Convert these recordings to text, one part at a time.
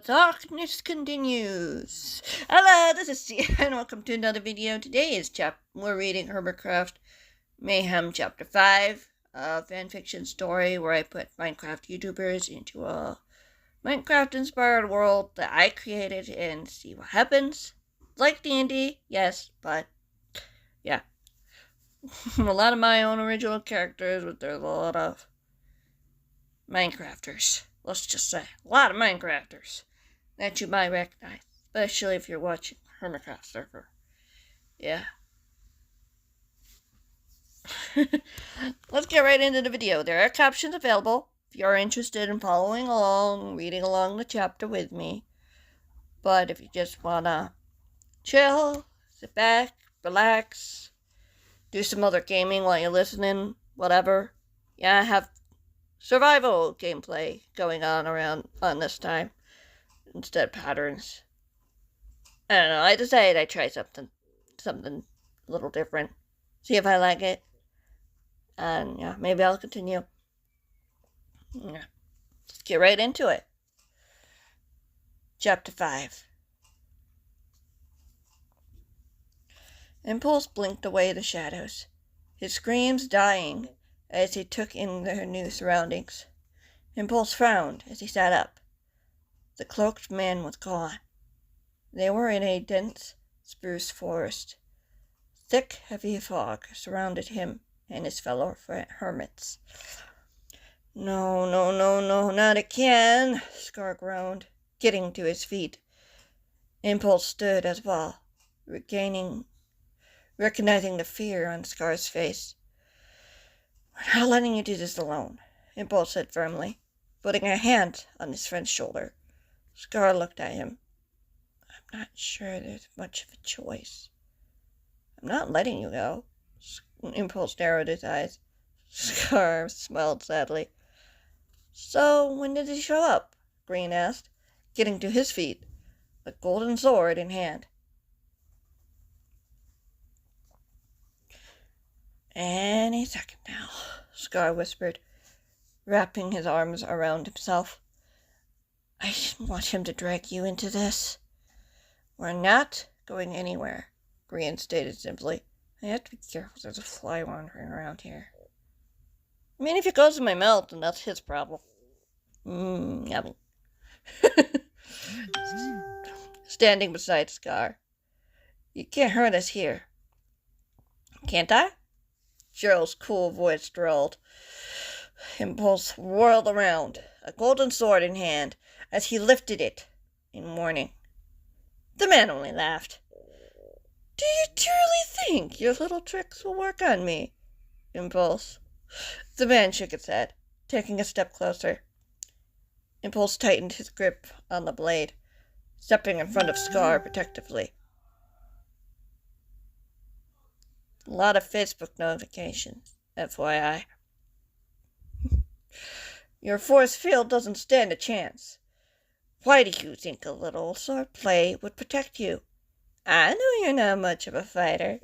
darkness continues. Hello, this is Sia, and welcome to another video. Today is we're reading Hermitcraft Mayhem Chapter 5, a fanfiction story where I put Minecraft YouTubers into a Minecraft-inspired world that I created and see what happens. Like D&D, yes, but yeah. A lot of my own original characters, but there's a lot of Minecrafters. Let's just say, a lot of Minecrafters that you might recognize, especially if you're watching Hermitcraft server. Yeah. Let's get right into the video. There are captions available if you're interested in following along, reading along the chapter with me. But if you just wanna chill, sit back, relax, do some other gaming while you're listening, whatever. Yeah, I have survival gameplay going on this time instead of patterns. I don't know, I decided I'd try something a little different. See if I like it. And yeah, maybe I'll continue. Yeah. Let's get right into it. Chapter 5. Impulse blinked away the shadows, his screams dying as he took in their new surroundings. Impulse frowned as he sat up. The cloaked man was gone. They were in a dense spruce forest. Thick, heavy fog surrounded him and his fellow hermits. No, not again, Scar groaned, getting to his feet. Impulse stood as well, recognizing the fear on Scar's face. "We're not letting you do this alone," Impulse said firmly, putting a hand on his friend's shoulder. Scar looked at him. "I'm not sure there's much of a choice." "I'm not letting you go." Impulse narrowed his eyes. Scar smiled sadly. "So, when did he show up?" Green asked, getting to his feet, a golden sword in hand. "Any second now," Scar whispered, wrapping his arms around himself. "I didn't want him to drag you into this." "We're not going anywhere," Green stated simply. "I have to be careful, there's a fly wandering around here." "I mean, if it goes in my mouth, then that's his problem." Yummy. Standing beside Scar. "You can't hurt us here." "Can't I?" Gerald's cool voice drawled. Impulse whirled around, a golden sword in hand, as he lifted it in warning. The man only laughed. "Do you truly think your little tricks will work on me?" Impulse. The man shook his head, taking a step closer. Impulse tightened his grip on the blade, stepping in front of Scar protectively. A lot of Facebook notifications, FYI. "Your force field doesn't stand a chance. Why do you think a little sword play would protect you? I know you're not much of a fighter."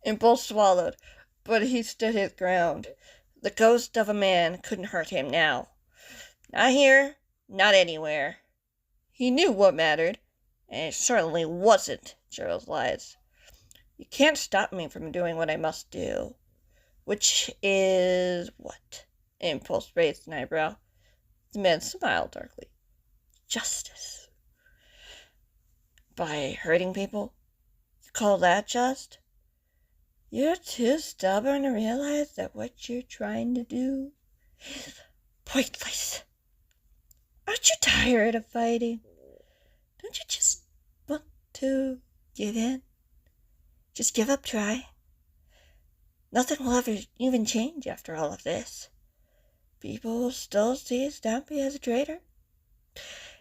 Impulse swallowed, but he stood his ground. The ghost of a man couldn't hurt him now. Not here, not anywhere. He knew what mattered, and it certainly wasn't Gerald's lies. "You can't stop me from doing what I must do." "Which is what?" Impulse raised an eyebrow. The man smiled darkly. "Justice." "By hurting people? You call that just?" "You're too stubborn to realize that what you're trying to do is pointless. Aren't you tired of fighting? Don't you just want to give in? Just give up trying? Nothing will ever even change after all of this. People will still see Stampy as a traitor.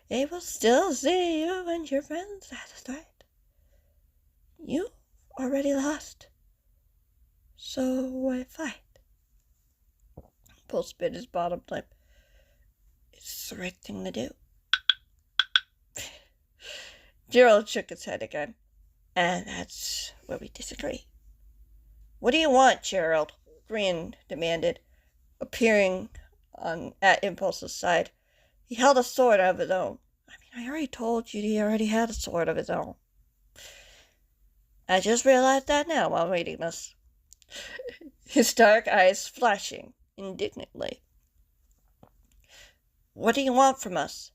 They will still see you and your friends as a threat. You've already lost. So why fight?" Impulse bit his bottom lip. "It's the right thing to do." Gerald shook his head again. "And that's where we disagree." "What do you want, Gerald?" Green demanded, appearing at Impulse's side. He held a sword of his own. I already told you he already had a sword of his own. I just realized that now while reading this. His dark eyes flashing indignantly. What do you want from us?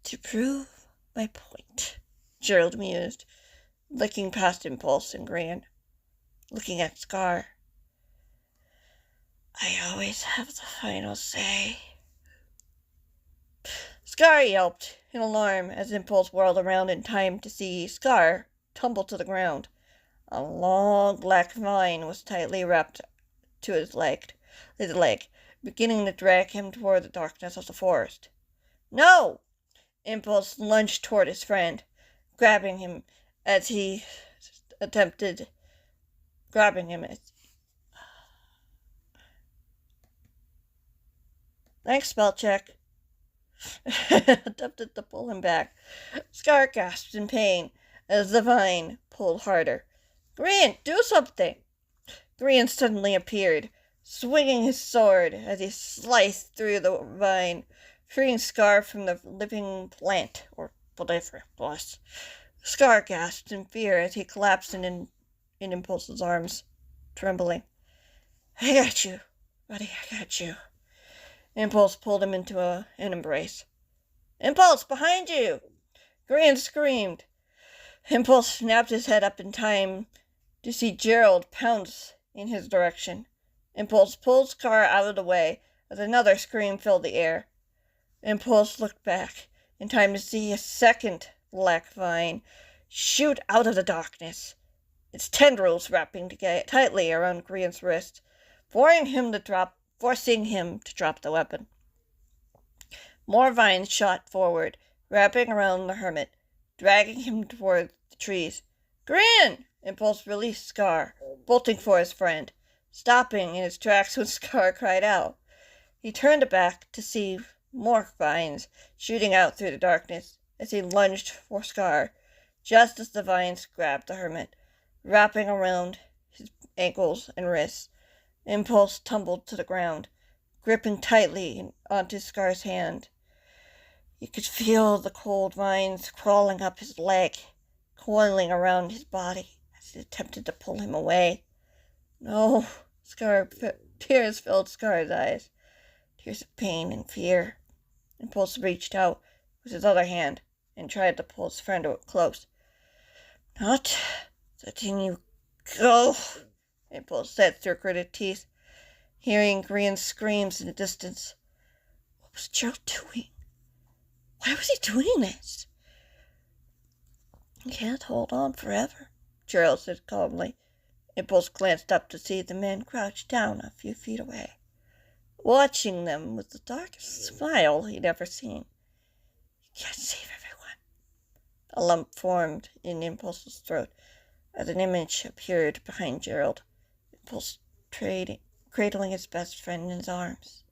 To prove my point, Gerald mused, looking past Impulse and Gran, looking at Scar. I always have the final say. Scar yelped in alarm as Impulse whirled around in time to see Scar tumble to the ground. A long black vine was tightly wrapped to his leg, beginning to drag him toward the darkness of the forest. No! Impulse lunged toward his friend, grabbing him as he attempted. Thanks, spell check. Attempted to pull him back. Scar gasped in pain as the vine pulled harder. Gran, do something! Gran suddenly appeared, swinging his sword as he sliced through the vine, freeing Scar from the living plant, or whatever it was. Scar gasped in fear as he collapsed in Impulse's arms, trembling. I got you, buddy, I got you. Impulse pulled him into an embrace. Impulse, behind you! Gran screamed. Impulse snapped his head up in time to see Gerald pounce in his direction. Impulse pulled Scar out of the way as another scream filled the air. Impulse looked back in time to see a second black vine shoot out of the darkness, its tendrils wrapping tightly around Gran's wrist, forcing him to drop the weapon. More vines shot forward, wrapping around the hermit, dragging him toward the trees. Gran! Impulse released Scar, bolting for his friend, stopping in his tracks when Scar cried out. He turned back to see more vines shooting out through the darkness as he lunged for Scar, just as the vines grabbed the hermit, wrapping around his ankles and wrists. Impulse tumbled to the ground, gripping tightly onto Scar's hand. You could feel the cold vines crawling up his leg, coiling around his body as he attempted to pull him away. No, tears filled Scar's eyes, tears of pain and fear. Impulse reached out with his other hand and tried to pull his friend close. Not letting you go, Impulse said through gritted teeth, hearing Gran's screams in the distance. What was Gerald doing? Why was he doing this? You can't hold on forever, Gerald said calmly. Impulse glanced up to see the men crouched down a few feet away, watching them with the darkest smile he'd ever seen. You can't save everyone. A lump formed in Impulse's throat as an image appeared behind Gerald. Impulse cradling his best friend in his arms.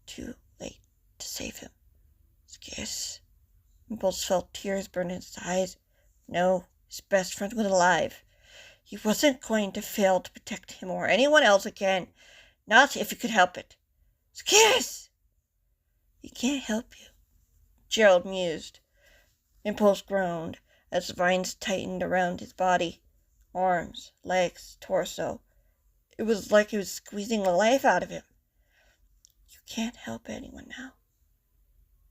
Too late to save him. Scarce. Impulse felt tears burn in his eyes. No, his best friend was alive. He wasn't going to fail to protect him or anyone else again. Not if he could help it. Scarce! He can't help you, Gerald mused. Impulse groaned as the vines tightened around his body, arms, legs, torso. It was like it was squeezing the life out of him. You can't help anyone now.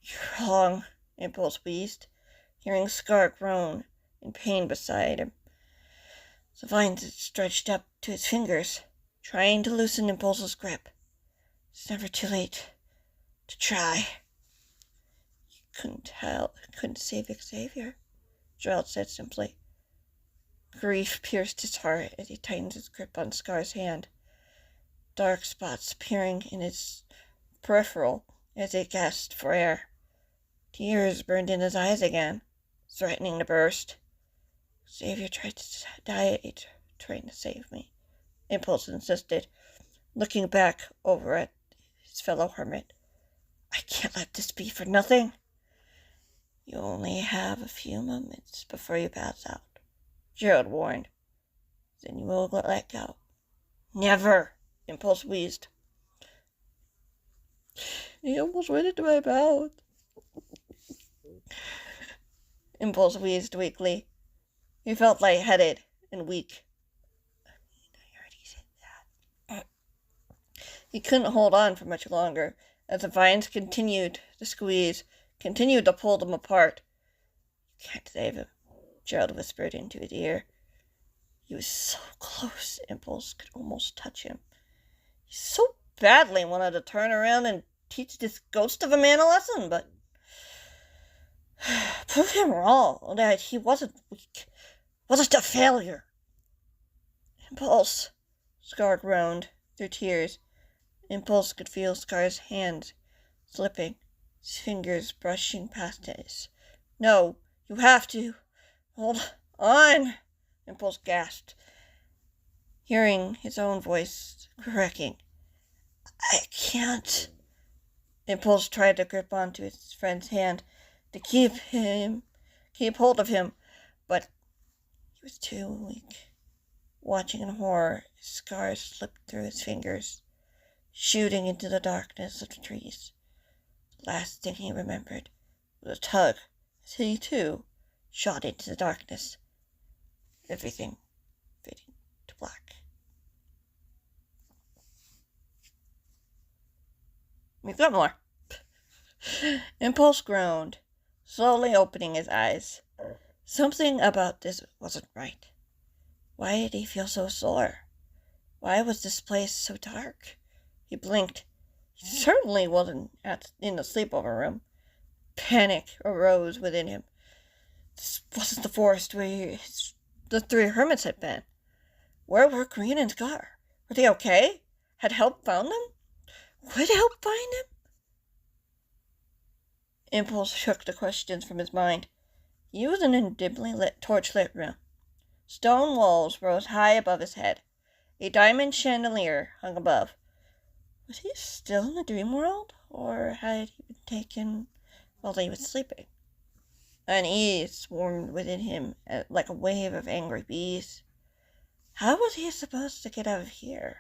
You're wrong, Impulse wheezed, hearing Scar groan in pain beside him. The vines had stretched up to his fingers, trying to loosen Impulse's grip. It's never too late to try. You couldn't save Xavier, Gerald said simply. Grief pierced his heart as he tightened his grip on Scar's hand, dark spots appearing in his peripheral as he gasped for air. Tears burned in his eyes again, threatening to burst. Xavier tried trying to save me, Impulse insisted, looking back over at his fellow hermit. I can't let this be for nothing. You only have a few moments before you pass out, Gerald warned. Then you will let go. Never, Impulse wheezed. He almost went into my mouth. Impulse wheezed weakly. He felt lightheaded and weak. I already said that. He couldn't hold on for much longer, as the vines continued to squeeze, continued to pull them apart. You can't save him, Gerald whispered into his ear. He was so close, Impulse could almost touch him. He so badly wanted to turn around and teach this ghost of a man a lesson, but prove him wrong, that he wasn't weak, wasn't a failure. Impulse, Scar groaned through tears. Impulse could feel Scar's hands slipping, his fingers brushing past his. No, you have to. Hold on, Impulse gasped, hearing his own voice cracking. I can't. Impulse tried to grip onto his friend's hand to keep hold of him, but he was too weak. Watching in horror, his scars slipped through his fingers, shooting into the darkness of the trees. The last thing he remembered was a tug as he, too, shot into the darkness, everything fading to black. We've got more. Impulse groaned, slowly opening his eyes. Something about this wasn't right. Why did he feel so sore? Why was this place so dark? He blinked. He certainly wasn't in the sleepover room. Panic arose within him. This wasn't the forest where the three hermits had been. Where were Green and Scar? Were they okay? Had help found them? Would help find them? Impulse shook the questions from his mind. He was in a dimly lit, torch-lit room. Stone walls rose high above his head. A diamond chandelier hung above. Was he still in the dream world, or had he been taken while he was sleeping? Unease swarmed within him like a wave of angry bees. How was he supposed to get out of here?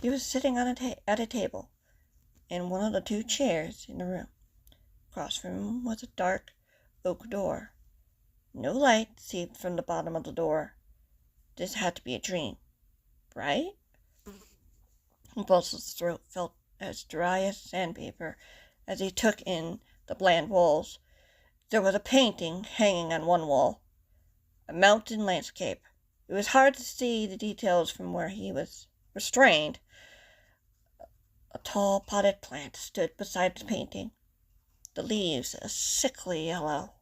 He was sitting at a table in one of the two chairs in the room. Across from him was a dark oak door. No light seeped from the bottom of the door. This had to be a dream, right? Impulse's throat felt as dry as sandpaper as he took in the bland walls. There was a painting hanging on one wall, a mountain landscape. It was hard to see the details from where he was restrained. A tall potted plant stood beside the painting, the leaves a sickly yellow.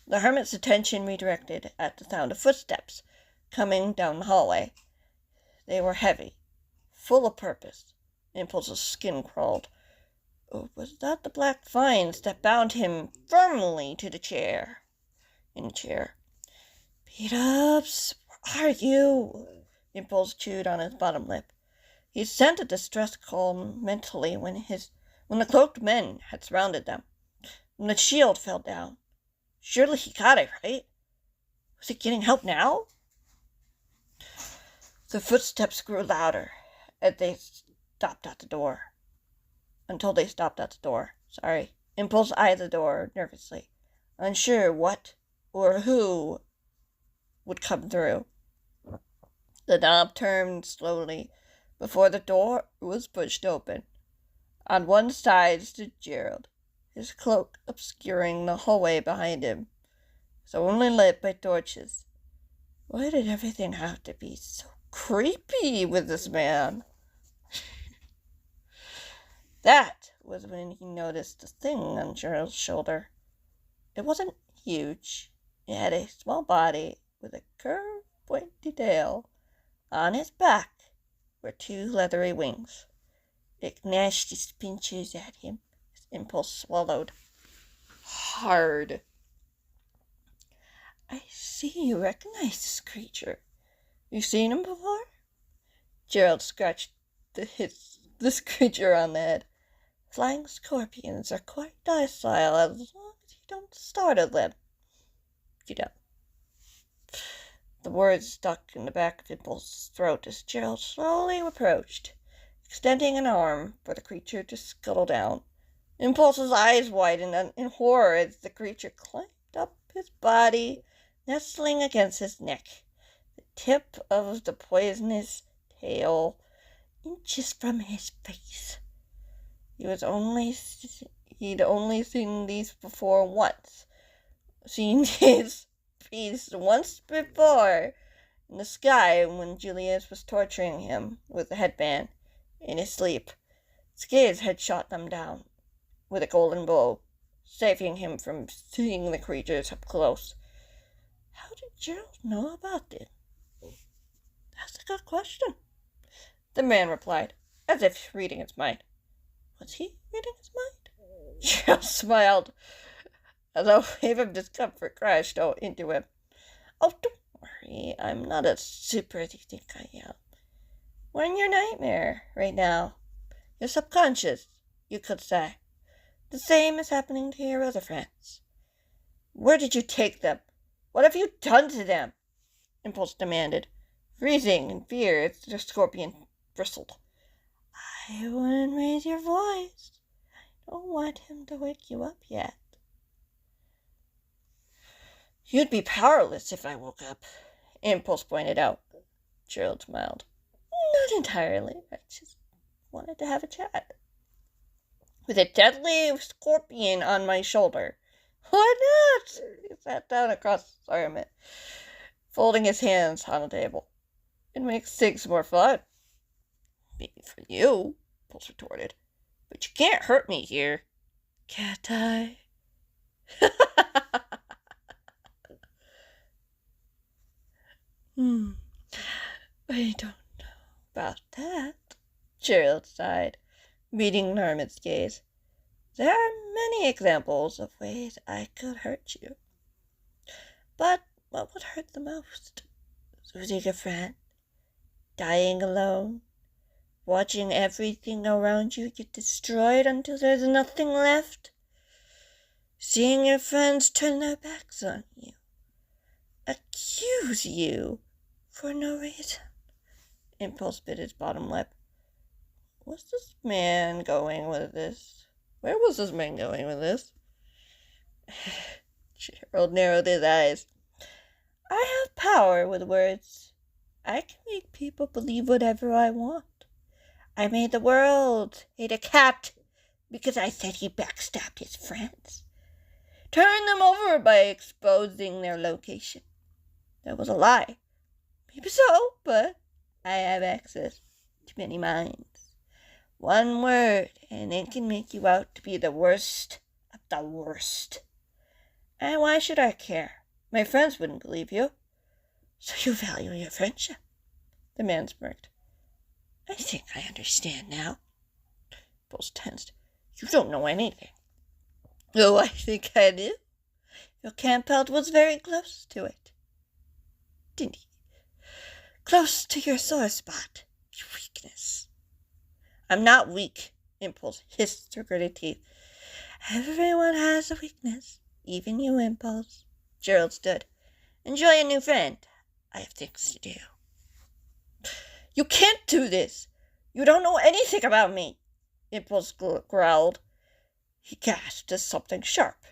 The hermit's attention redirected at the sound of footsteps coming down the hallway. They were heavy, full of purpose. Impulse's skin crawled. Or was that the black vines that bound him firmly to the chair? Beat-ups, where are you? Impulse chewed on his bottom lip. He sent a distress call mentally when the cloaked men had surrounded them, when the shield fell down. Surely he got it, right? Was he getting help now? The footsteps grew louder as they stopped at the door. Until they stopped at the door. Impulse eyed the door nervously, unsure what or who would come through. The knob turned slowly before the door was pushed open. On one side stood Gerald, his cloak obscuring the hallway behind him, so only lit by torches. Why did everything have to be so creepy with this man? That was when he noticed a thing on Gerald's shoulder. It wasn't huge. It had a small body with a curved, pointy tail. On its back were two leathery wings. It gnashed its pincers at him. His Impulse swallowed hard. I see you recognize this creature. You've seen him before? Gerald scratched this creature on the head. Flying scorpions are quite docile as long as you don't startle them. You don't. The words stuck in the back of Impulse's throat as Gerald slowly approached. extending an arm for the creature to scuttle down. Impulse's eyes widened in horror as the creature climbed up his body, nestling against his neck, the tip of the poisonous tail inches from his face. He'd only seen these once before in the sky when Julius was torturing him with a headband in his sleep. His gaze had shot them down with a golden bow, saving him from seeing the creatures up close. How did Gerald know about it? That's a good question, the man replied, as if reading its mind. Was he reading his mind? Gerald smiled as a wave of discomfort crashed into him. Oh, don't worry, I'm not as super as you think I am. We're in your nightmare right now. Your subconscious, you could say. The same is happening to your other friends. Where did you take them? What have you done to them? Impulse demanded, freezing in fear as the scorpion bristled. I wouldn't raise your voice. I don't want him to wake you up yet. You'd be powerless if I woke up, Impulse pointed out. Gerald smiled. Not entirely. I just wanted to have a chat. With a deadly scorpion on my shoulder. Why not? He sat down across the hermit, folding his hands on the table. It makes things more fun. Maybe for you, Pulse retorted. But you can't hurt me here. Can't I? I don't know about that, Gerald sighed, meeting the hermit's gaze. There are many examples of ways I could hurt you. But what would hurt the most? Losing a friend? Dying alone? Watching everything around you get destroyed until there's nothing left? Seeing your friends turn their backs on you? Accuse you for no reason? Impulse bit his bottom lip. Was this man going with this? Where was this man going with this? Gerald narrowed his eyes. I have power with words. I can make people believe whatever I want. I made the world hate a cat because I said he backstabbed his friends. Turned them over by exposing their location. That was a lie. Maybe so, but I have access to many minds. One word, and it can make you out to be the worst of the worst. And why should I care? My friends wouldn't believe you. So you value your friendship. The man smirked. I think I understand now. Pulse tensed. You don't know anything. Oh, I think I do. Your Campbell was very close to it. Didn't he? Close to your sore spot. Your weakness. I'm not weak, Impulse hissed through gritted teeth. Everyone has a weakness. Even you, Impulse. Gerald stood. Enjoy a new friend. I have things to do. You can't do this. You don't know anything about me, Impulse growled. He gasped as something sharp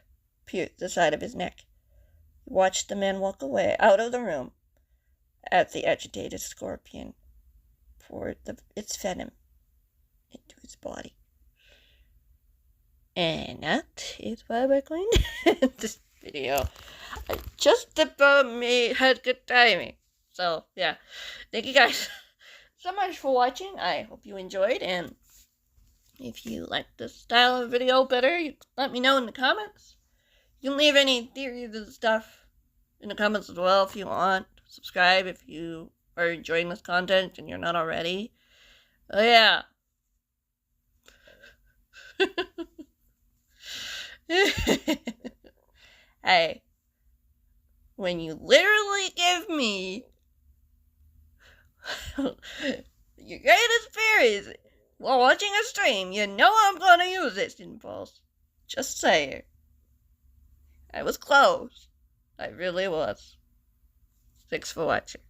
pierced the side of his neck. He watched the man walk away out of the room as the agitated scorpion poured its venom into his body. And that is why we're going to end this video. I just about had good timing. So, yeah. Thank you guys so much for watching. I hope you enjoyed. And if you like this style of video better, you let me know in the comments. You can leave any theories and stuff in the comments as well if you want. Subscribe if you are enjoying this content and you're not already. Oh, yeah. Hey, when you literally give me your greatest fears while watching a stream, you know I'm gonna use this Impulse. Just saying. I was close. I really was. Thanks for watching.